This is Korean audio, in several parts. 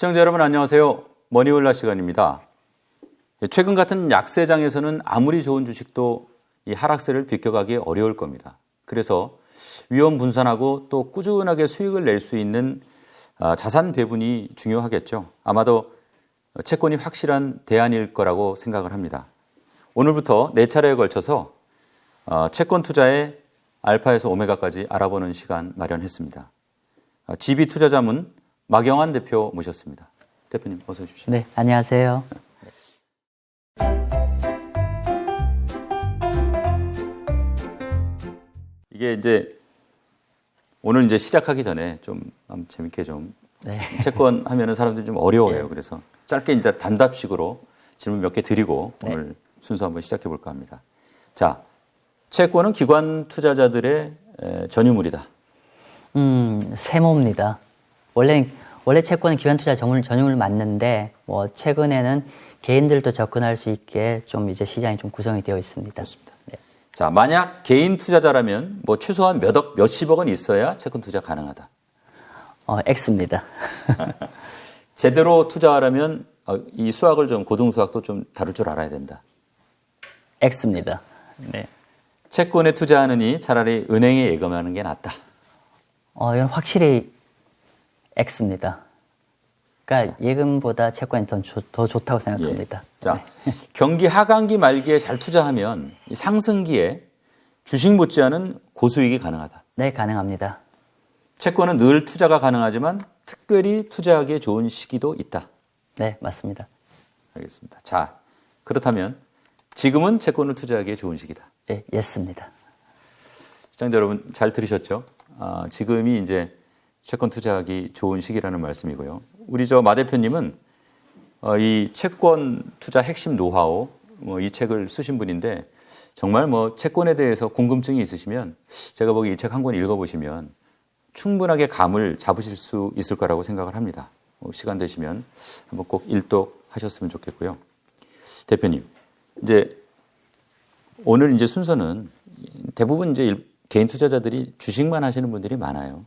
시청자 여러분 안녕하세요. 머니올라 시간입니다. 최근 같은 약세장에서는 아무리 좋은 주식도 이 하락세를 비껴가기 어려울 겁니다. 그래서 위험 분산하고 또 꾸준하게 수익을 낼 수 있는 자산 배분이 중요하겠죠. 아마도 채권이 확실한 대안일 거라고 생각을 합니다. 오늘부터 4차례에 걸쳐서 채권 투자의 알파에서 오메가까지 알아보는 시간 마련했습니다. GB투자자문 마경환 대표 모셨습니다. 대표님 어서 오십시오. 네, 안녕하세요. 이게 이제 오늘 이제 시작하기 전에 좀 재밌게 좀 채권 하면은 사람들이 좀 어려워해요. 그래서 짧게 이제 단답식으로 질문 몇 개 드리고 오늘 순서 한번 시작해 볼까 합니다. 자, 채권은 기관 투자자들의 전유물이다. 세모입니다. 원래 채권은 기관 투자 전유물 맞는데 최근에는 개인들도 접근할 수 있게 좀 이제 시장이 좀 구성이 되어 있습니다. 그렇습니다. 네. 자, 만약 개인 투자자라면 최소한 몇십억 원 있어야 채권 투자 가능하다. X입니다. 제대로 투자하려면 이 수학을 좀 고등 수학도 좀 다룰 줄 알아야 된다. X입니다. 네. 채권에 투자하느니 차라리 은행에 예금하는 게 낫다. 이건 확실히 X입니다. 그러니까 예금보다 채권이 더 좋다고 생각합니다. 자, 경기 하강기 말기에 잘 투자하면 상승기에 주식 못지않은 고수익이 가능하다. 네, 가능합니다. 채권은 늘 투자가 가능하지만 특별히 투자하기에 좋은 시기도 있다. 네, 맞습니다. 알겠습니다. 자, 그렇다면 지금은 채권을 투자하기에 좋은 시기다. 네, 예스입니다. 시청자 여러분 잘 들으셨죠? 지금이 이제 채권 투자하기 좋은 시기라는 말씀이고요. 우리 마 대표님은 이 채권 투자 핵심 노하우 이 책을 쓰신 분인데 정말 채권에 대해서 궁금증이 있으시면 제가 보기 이 책 한 권 읽어보시면 충분하게 감을 잡으실 수 있을 거라고 생각을 합니다. 시간 되시면 한번 꼭 일독하셨으면 좋겠고요. 대표님, 이제 오늘 이제 순서는 대부분 이제 개인 투자자들이 주식만 하시는 분들이 많아요.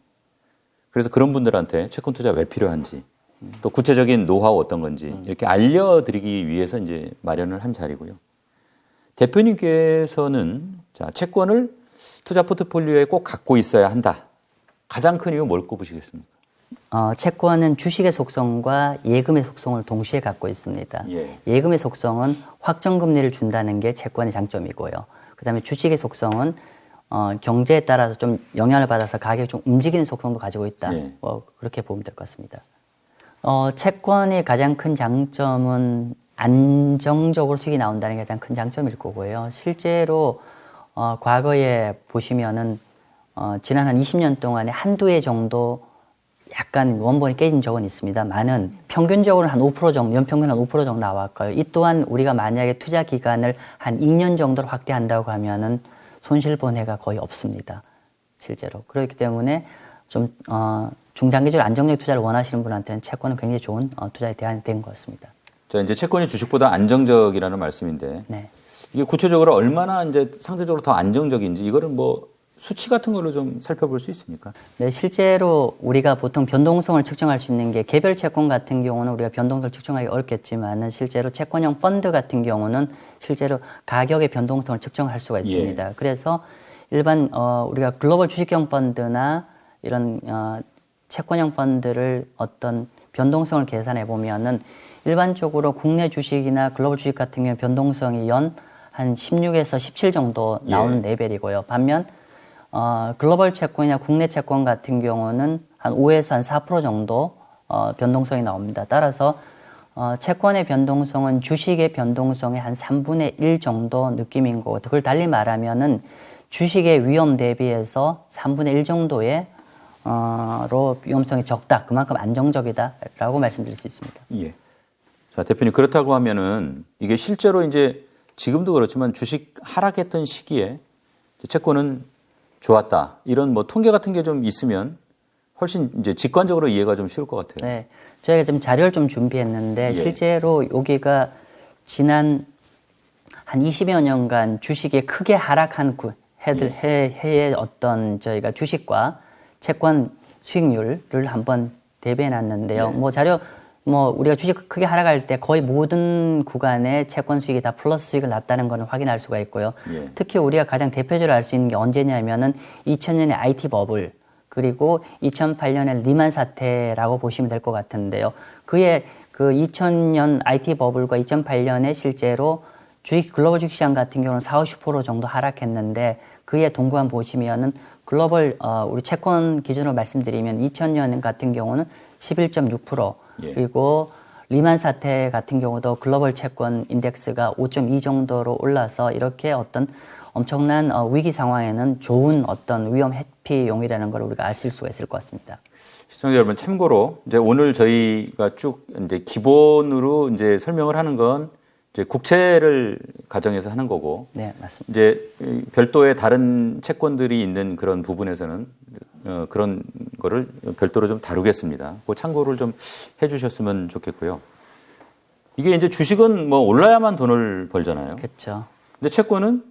그래서 그런 분들한테 채권 투자 왜 필요한지, 또 구체적인 노하우 어떤 건지 이렇게 알려드리기 위해서 이제 마련을 한 자리고요. 대표님께서는 자, 채권을 투자 포트폴리오에 꼭 갖고 있어야 한다. 가장 큰 이유 뭘 꼽으시겠습니까? 채권은 주식의 속성과 예금의 속성을 동시에 갖고 있습니다. 예금의 속성은 확정금리를 준다는 게 채권의 장점이고요. 그다음에 주식의 속성은 경제에 따라서 좀 영향을 받아서 가격이 좀 움직이는 속성도 가지고 있다. 그렇게 보면 될 것 같습니다. 채권의 가장 큰 장점은 안정적으로 수익이 나온다는 게 가장 큰 장점일 거고요. 실제로 과거에 보시면은 지난 한 20년 동안에 한두 해 정도 약간 원본이 깨진 적은 있습니다만은 평균적으로 한 5% 정도, 연평균 한 5% 정도 나왔고요. 이 또한 우리가 만약에 투자 기간을 한 2년 정도로 확대한다고 하면은 손실 본해가 거의 없습니다. 실제로. 그렇기 때문에 좀 중장기적으로 안정적 투자를 원하시는 분한테는 채권은 굉장히 좋은 투자의 대안이 된 것 같습니다. 자, 이제 채권이 주식보다 안정적이라는 말씀인데 이게 구체적으로 얼마나 이제 상대적으로 더 안정적인지 이거를 수치 같은 걸로 좀 살펴볼 수 있습니까? 네, 실제로 우리가 보통 변동성을 측정할 수 있는 게 개별 채권 같은 경우는 우리가 변동성을 측정하기 어렵겠지만은 실제로 채권형 펀드 같은 경우는 실제로 가격의 변동성을 측정할 수가 있습니다. 그래서 일반 우리가 글로벌 주식형 펀드나 이런 채권형 펀드를 어떤 변동성을 계산해 보면은 일반적으로 국내 주식이나 글로벌 주식 같은 경우 변동성이 연 한 16에서 17 정도 나오는 레벨이고요. 반면 글로벌 채권이나 국내 채권 같은 경우는 한 5에서 한 4% 정도 변동성이 나옵니다. 따라서 채권의 변동성은 주식의 변동성의 한 3분의 1 정도 느낌인 거고, 그걸 달리 말하면은 주식의 위험 대비해서 3분의 1 정도의 로 위험성이 적다. 그만큼 안정적이다라고 말씀드릴 수 있습니다. 예. 자, 대표님 그렇다고 하면은 이게 실제로 이제 지금도 그렇지만 주식 하락했던 시기에 채권은 좋았다. 이런 통계 같은 게 좀 있으면 훨씬 이제 직관적으로 이해가 좀 쉬울 것 같아요. 네. 저희가 지금 자료를 좀 준비했는데 실제로 여기가 지난 한 20여 년간 주식이 크게 하락한 해의 어떤 저희가 주식과 채권 수익률을 한번 대비해 놨는데요. 자료 뭐 우리가 주식 크게 하락할 때 거의 모든 구간의 채권 수익이 다 플러스 수익을 났다는 것을 확인할 수가 있고요. 예. 특히 우리가 가장 대표적으로 알 수 있는 게 언제냐면은 2000년의 IT 버블 그리고 2008년의 리만 사태라고 보시면 될 것 같은데요. 그의 그 2000년 IT 버블과 2008년에 실제로 주식 글로벌 주식시장 같은 경우는 40~50% 정도 하락했는데 그의 동구간 보시면은 글로벌 우리 채권 기준으로 말씀드리면 2000년 같은 경우는 11.6% 예. 그리고 리만 사태 같은 경우도 글로벌 채권 인덱스가 5.2 정도로 올라서 이렇게 어떤 엄청난 위기 상황에는 좋은 어떤 위험 회피용이라는 걸 우리가 알 수가 있을 것 같습니다. 시청자 여러분, 참고로 이제 오늘 저희가 쭉 이제 기본으로 이제 설명을 하는 건 이제 국채를 가정해서 하는 거고, 네, 맞습니다. 이제 별도의 다른 채권들이 있는 그런 부분에서는 그런 거를 별도로 좀 다루겠습니다. 그 참고를 좀 해주셨으면 좋겠고요. 이게 이제 주식은 뭐 올라야만 돈을 벌잖아요. 그렇죠. 근데 채권은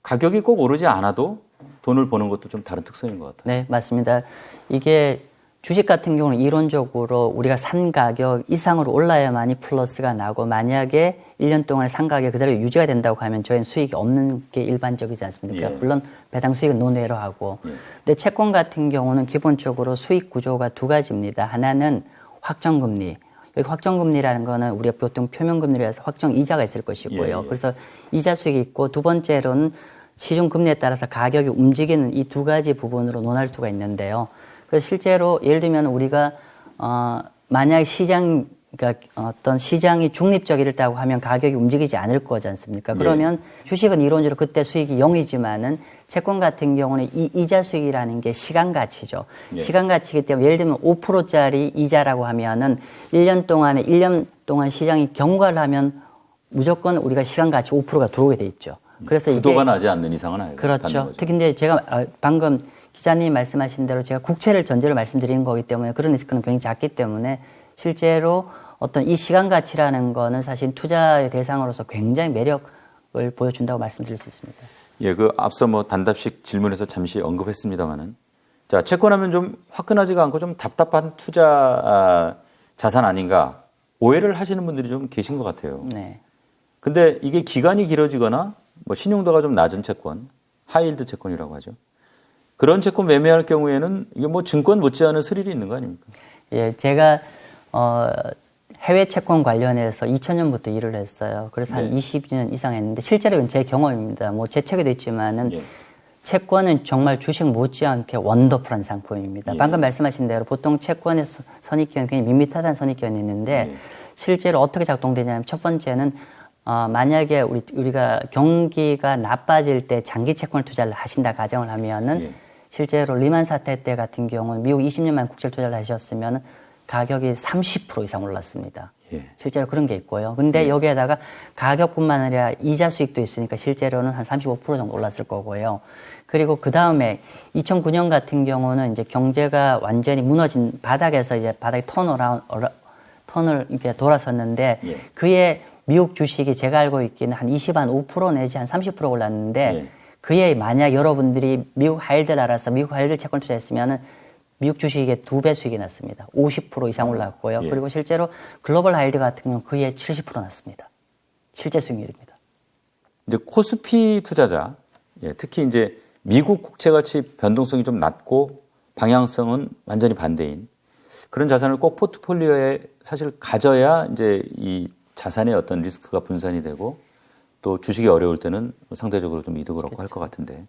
가격이 꼭 오르지 않아도 돈을 버는 것도 좀 다른 특성인 것 같아요. 네, 맞습니다. 이게 주식 같은 경우는 이론적으로 우리가 산 가격 이상으로 올라야만이 플러스가 나고 만약에 1년 동안 산 가격이 그대로 유지가 된다고 하면 저희는 수익이 없는 게 일반적이지 않습니까? 예. 물론 배당 수익은 논외로 하고. 예. 근데 채권 같은 경우는 기본적으로 수익 구조가 두 가지입니다. 하나는 확정금리. 여기 확정금리라는 거는 우리가 보통 표면금리라서 확정이자가 있을 것이고요. 예, 예. 그래서 이자 수익이 있고 두 번째로는 시중금리에 따라서 가격이 움직이는 이 두 가지 부분으로 논할 수가 있는데요. 그래서 실제로 예를 들면 우리가 만약 그러니까 어떤 시장이 중립적이랬다고 하면 가격이 움직이지 않을 거지 않습니까? 그러면 주식은 이론적으로 그때 수익이 0이지만은 채권 같은 경우는 이 이자 수익이라는 게 시간 가치죠. 예. 시간 가치이기 때문에 예를 들면 5%짜리 이자라고 하면은 1년 동안 시장이 경과를 하면 무조건 우리가 시간 가치 5%가 들어오게 돼 있죠. 그래서 부도가 나지 않는 이상은 아니에요. 그렇죠. 특히 이제 제가 방금 기자님이 말씀하신 대로 제가 국채를 전제로 말씀드리는 거기 때문에 그런 리스크는 굉장히 작기 때문에 실제로 어떤 이 시간 가치라는 거는 사실 투자의 대상으로서 굉장히 매력을 보여준다고 말씀드릴 수 있습니다. 예, 그 앞서 뭐 단답식 질문에서 잠시 언급했습니다만은, 자, 채권하면 좀 화끈하지가 않고 좀 답답한 투자 자산 아닌가 오해를 하시는 분들이 좀 계신 것 같아요. 네. 근데 이게 기간이 길어지거나 뭐 신용도가 좀 낮은 채권, 하이힐드 채권이라고 하죠. 그런 채권 매매할 경우에는 이게 뭐 증권 못지않은 스릴이 있는 거 아닙니까? 예, 제가 해외 채권 관련해서 2000년부터 일을 했어요. 그래서 한 20년 이상 했는데 실제로 이건 제 경험입니다. 뭐 제 책에도 있지만은 채권은 정말 주식 못지않게 원더풀한 상품입니다. 방금 말씀하신 대로 보통 채권의 선입견이 굉장히 밋밋하다는 선입견이 있는데 실제로 어떻게 작동되냐면 첫 번째는 만약에 우리가 경기가 나빠질 때 장기 채권을 투자를 하신다 가정을 하면은 실제로 리만 사태 때 같은 경우는 미국 20년만 국채 투자를 하셨으면 가격이 30% 이상 올랐습니다. 실제로 그런 게 있고요. 근데 여기에다가 가격뿐만 아니라 이자 수익도 있으니까 실제로는 한 35% 정도 올랐을 거고요. 그리고 그 다음에 2009년 같은 경우는 이제 경제가 완전히 무너진 바닥에서 이제 바닥이 턴을 이렇게 돌아섰는데 그의 미국 주식이 제가 알고 있기는 한 5% 내지 한 30% 올랐는데 그에 만약 여러분들이 미국 하이힐드를 알아서 미국 하이힐드 채권 투자했으면은 미국 주식의 2배 수익이 났습니다. 50% 이상 올랐고요. 그리고 실제로 글로벌 하이힐드 같은 경우는 그에 70% 났습니다. 실제 수익률입니다. 이제 코스피 투자자, 특히 이제 미국 국채 가치 변동성이 좀 낮고 방향성은 완전히 반대인 그런 자산을 꼭 포트폴리오에 사실 가져야 이제 이 자산의 어떤 리스크가 분산이 되고 또 주식이 어려울 때는 상대적으로 좀 이득을 얻고 할 것 같은데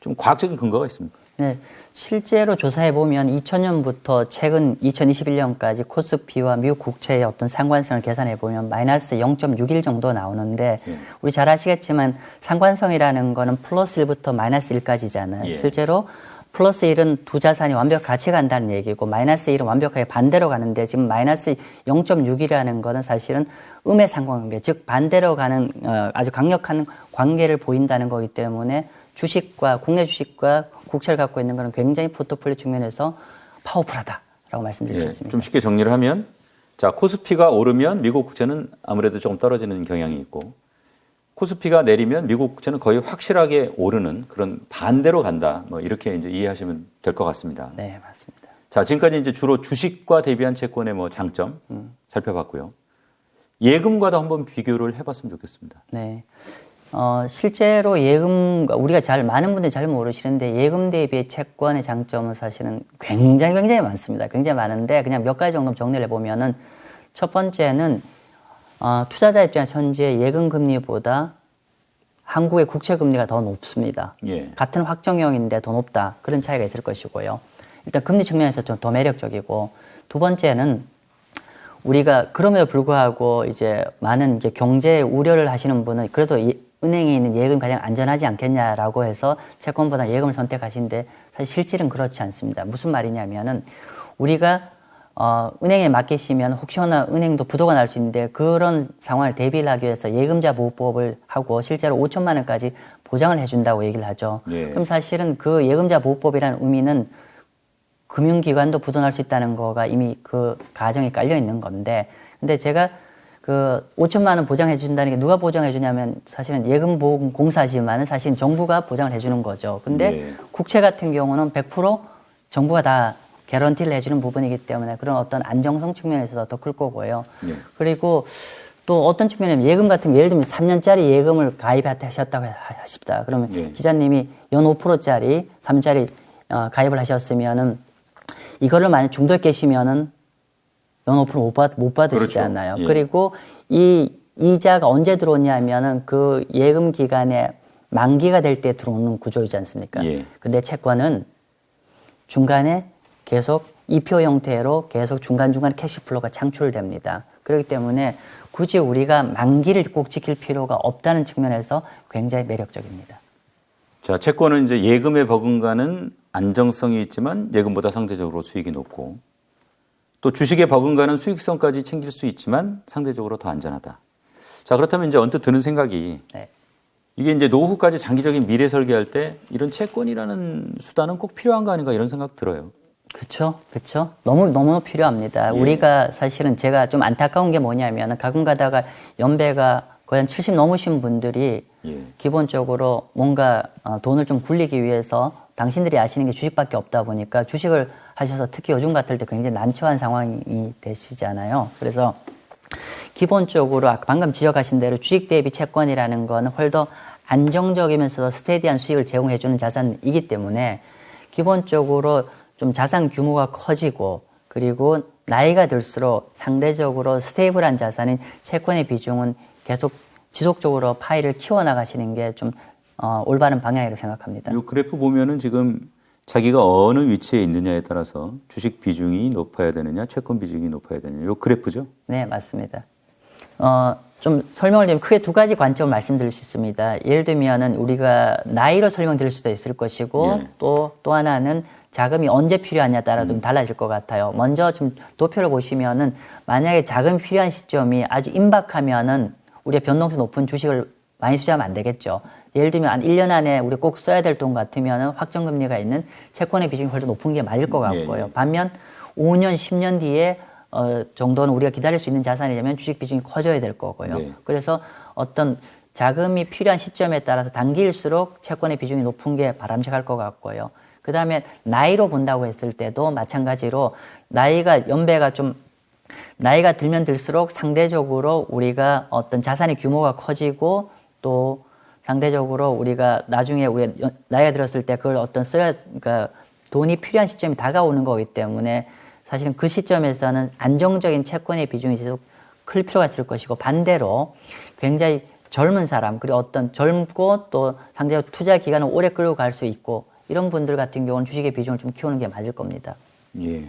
좀 과학적인 근거가 있습니까? 네, 실제로 조사해 보면 2000년부터 최근 2021년까지 코스피와 미국 국채의 어떤 상관성을 계산해 보면 마이너스 0.61 정도 나오는데 우리 잘 아시겠지만 상관성이라는 거는 플러스 1부터 마이너스 1까지잖아요. 실제로 플러스 1은 두 자산이 완벽 같이 간다는 얘기고 마이너스 1은 완벽하게 반대로 가는데 지금 마이너스 0.6이라는 거는 사실은 음의 상관관계, 즉 반대로 가는 아주 강력한 관계를 보인다는 거기 때문에 주식과 국내 주식과 국채를 갖고 있는 것은 굉장히 포트폴리오 측면에서 파워풀하다라고 말씀드릴 수 있습니다. 좀 쉽게 정리를 하면 자, 코스피가 오르면 미국 국채는 아무래도 조금 떨어지는 경향이 있고 코스피가 내리면 미국 국채는 거의 확실하게 오르는 그런 반대로 간다. 뭐 이렇게 이제 이해하시면 될 것 같습니다. 네, 맞습니다. 자, 지금까지 이제 주로 주식과 대비한 채권의 뭐 장점 살펴봤고요. 예금과도 한번 비교를 해봤으면 좋겠습니다. 네. 실제로 예금, 우리가 많은 분들이 잘 모르시는데 예금 대비 채권의 장점은 사실은 굉장히 많습니다. 굉장히 많은데 그냥 몇 가지 정도 정리를 해보면은 첫 번째는, 투자자 입장에서 현재 예금 금리보다 한국의 국채 금리가 더 높습니다. 예. 같은 확정형인데 더 높다. 그런 차이가 있을 것이고요. 일단 금리 측면에서 좀 더 매력적이고, 두 번째는 우리가 그럼에도 불구하고 이제 많은 이제 경제 우려를 하시는 분은 그래도 은행에 있는 예금이 가장 안전하지 않겠냐라고 해서 채권보다 예금을 선택하시는데 사실 실질은 그렇지 않습니다. 무슨 말이냐면은 우리가 은행에 맡기시면 혹시나 은행도 부도가 날 수 있는데 그런 상황을 대비를 하기 위해서 예금자 보호법을 하고 실제로 5천만 원까지 보장을 해준다고 얘기를 하죠. 예. 그럼 사실은 그 예금자 보호법이라는 의미는 금융기관도 부도날 수 있다는 거가 이미 그 가정에 깔려 있는 건데, 근데 제가 그 5천만 원 보장해 준다는 게 누가 보장해 주냐면 사실은 예금보험공사지만은 사실은 정부가 보장을 해주는 거죠. 근데 예. 국채 같은 경우는 100% 정부가 다 개런티를 해주는 부분이기 때문에 그런 어떤 안정성 측면에서 더 클 거고요. 예. 그리고 또 어떤 측면에는 예금 같은 거 예를 들면 3년짜리 예금을 가입하셨다고 하십니다. 그러면 예. 기자님이 연 5%짜리 3년짜리 가입을 하셨으면은 이거를 만약 중도에 계시면은 연 5% 못 받으시잖아요. 그렇죠. 예. 그리고 이 이자가 언제 들어오냐면은 그 예금 기간에 만기가 될 때 들어오는 구조이지 않습니까? 예. 근데 채권은 중간에 계속 이표 형태로 계속 중간중간 캐시플로우가 창출됩니다. 그렇기 때문에 굳이 우리가 만기를 꼭 지킬 필요가 없다는 측면에서 굉장히 매력적입니다. 자, 채권은 이제 예금에 버금가는 안정성이 있지만 예금보다 상대적으로 수익이 높고, 또 주식에 버금가는 수익성까지 챙길 수 있지만 상대적으로 더 안전하다. 자, 그렇다면 이제 언뜻 드는 생각이, 네. 이게 이제 노후까지 장기적인 미래 설계할 때 이런 채권이라는 수단은 꼭 필요한 거 아닌가 이런 생각 들어요. 그쵸. 너무 필요합니다. 예. 우리가 사실은 제가 좀 안타까운 게 뭐냐면 가끔 가다가 연배가 거의 한 70 넘으신 분들이 예. 기본적으로 뭔가 돈을 좀 굴리기 위해서 당신들이 아시는 게 주식밖에 없다 보니까 주식을 하셔서 특히 요즘 같을 때 굉장히 난처한 상황이 되시잖아요. 그래서 기본적으로 아까 방금 지적하신 대로 주식 대비 채권이라는 거는 훨 더 안정적이면서도 스테디한 수익을 제공해주는 자산이기 때문에 기본적으로 좀 자산 규모가 커지고 그리고 나이가 들수록 상대적으로 스테이블한 자산인 채권의 비중은 계속 지속적으로 파이를 키워나가시는 게 좀 올바른 방향이라고 생각합니다. 이 그래프 보면은 지금 자기가 어느 위치에 있느냐에 따라서 주식 비중이 높아야 되느냐, 채권 비중이 높아야 되느냐, 이 그래프죠? 네, 맞습니다. 좀 설명을 드리면 크게 두 가지 관점을 말씀드릴 수 있습니다. 예를 들면은 우리가 나이로 설명드릴 수도 있을 것이고 예. 또 하나는 자금이 언제 필요하냐에 따라 좀 달라질 것 같아요. 먼저 좀 도표를 보시면은 만약에 자금이 필요한 시점이 아주 임박하면은 우리가 변동성 높은 주식을 많이 투자하면 안 되겠죠. 예를 들면 한 1년 안에 우리 꼭 써야 될 돈 같으면은 확정금리가 있는 채권의 비중이 훨씬 높은 게 맞을 것 같고요. 예. 반면 5년, 10년 뒤에 정도는 우리가 기다릴 수 있는 자산이라면 주식 비중이 커져야 될 거고요. 네. 그래서 어떤 자금이 필요한 시점에 따라서 단기일수록 채권의 비중이 높은 게 바람직할 것 같고요. 그 다음에 나이로 본다고 했을 때도 마찬가지로 나이가 들면 들수록 상대적으로 우리가 어떤 자산의 규모가 커지고 또 상대적으로 우리가 나중에 나이가 들었을 때 그걸 그러니까 돈이 필요한 시점이 다가오는 거기 때문에 사실은 그 시점에서는 안정적인 채권의 비중이 계속 클 필요가 있을 것이고 반대로 굉장히 젊은 사람 그리고 어떤 젊고 또 상대적으로 투자 기간을 오래 끌고 갈 수 있고 이런 분들 같은 경우는 주식의 비중을 좀 키우는 게 맞을 겁니다. 예.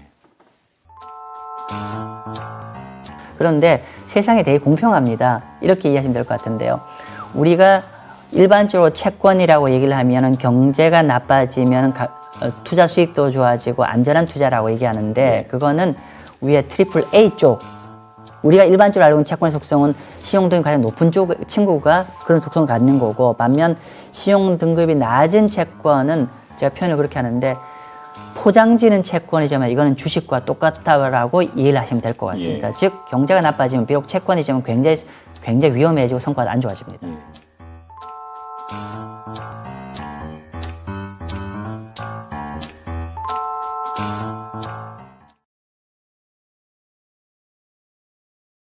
그런데 세상이 되게 공평합니다. 이렇게 이해하시면 될 것 같은데요. 우리가 일반적으로 채권이라고 얘기를 하면은 경제가 나빠지면 투자 수익도 좋아지고 안전한 투자라고 얘기하는데 그거는 위에 트리플 A 쪽 우리가 일반적으로 알고 있는 채권의 속성은 신용등급이 가장 높은 쪽 친구가 그런 속성을 갖는 거고 반면 신용등급이 낮은 채권은 제가 표현을 그렇게 하는데 포장지는 채권이지만 이거는 주식과 똑같다고 이해를 하시면 될 것 같습니다. 예. 즉 경제가 나빠지면 비록 채권이지만 굉장히 위험해지고 성과가 안 좋아집니다. 예.